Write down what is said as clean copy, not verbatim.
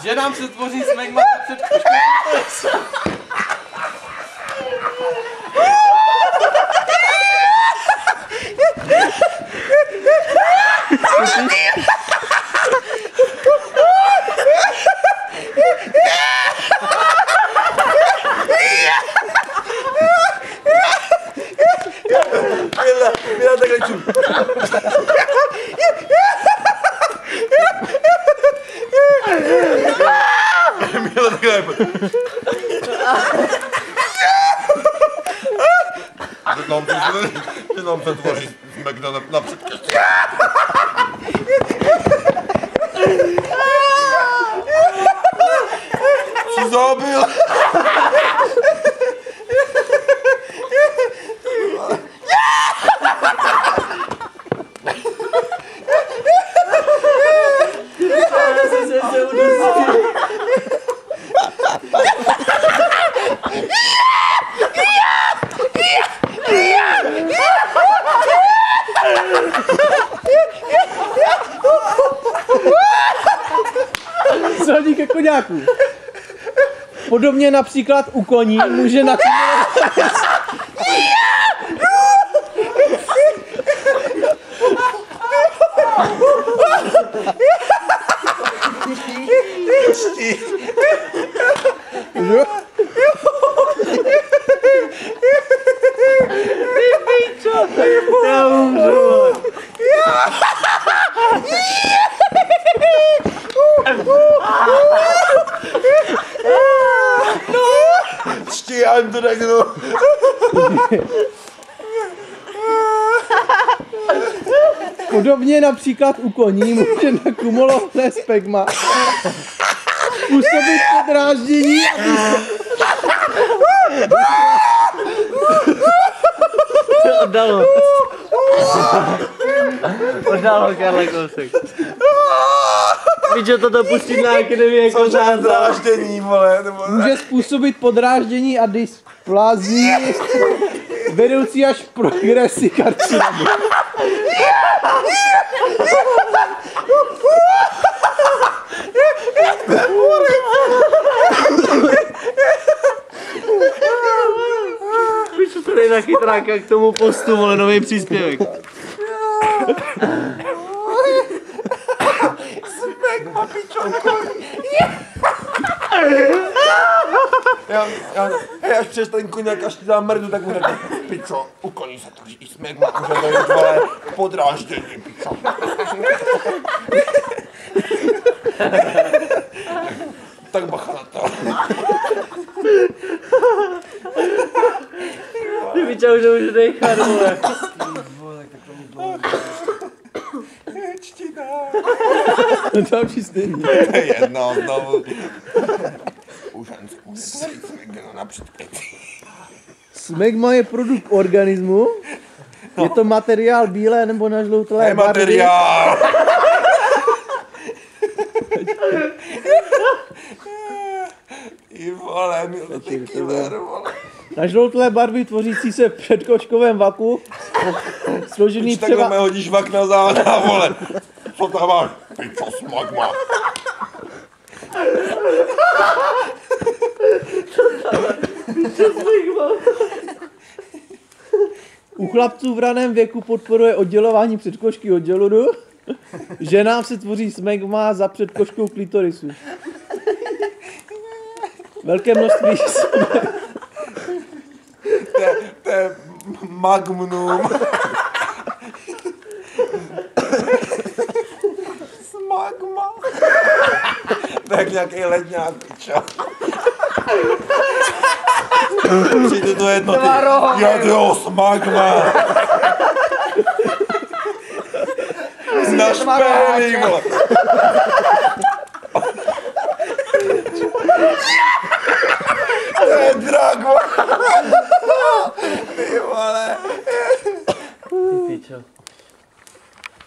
Že nám se tvoří smegma před koškou. Mira takhle čum. Mira takhle. Že nám se tvoří smegma na předkoškou. Co zabil? Sladí ke koňáku. Podobně například u koní může na Já umřu. Stíhám to řeknu. Podobně například u koní může na kumulované smegma působit podráždění a oddalo. Oddalo, Karle, kousek. Víš, že toto pustit na akademii kořán. Podráždění, vole. Může způsobit podráždění a dysplazii vedoucí až progresi karcinomu. Víš, co to je na chytráka k tomu postu, vole, nový příspěvek. Smegma, pičo, hej, až přestaň koněk, až ti dám mrdu, tak mu řekne, pičo, u koní se tvoří i smegma, může to jít, vole, podráždění, pičo. Tak bacha na to. Ty pičo, že už nechat, vole. Čtina. Další stejný. To je jedno, znovu. Už jen se může tvořit smegma na předpětí. Smegma je produkt organismu. Je to materiál bílé nebo nažloutlé barvy. Materiál. Ty vole, mi to ty killer, vole. Nažloutlé barvy tvořící se v předkoškovém vaku. Složený Už takhle mi hodíš vak na záda, vole. Co tam máš? Pičo, smegma. U chlapců v raném věku podporuje oddělování předkošky od žaludu. Ženám se tvoří smegma za předkoškou klitorisu. Velké množství To je magnum. Smagma. To je jak nějaký ledňák, pičo. Přijde do jednoty. Jo, smagma. Našpený, vole.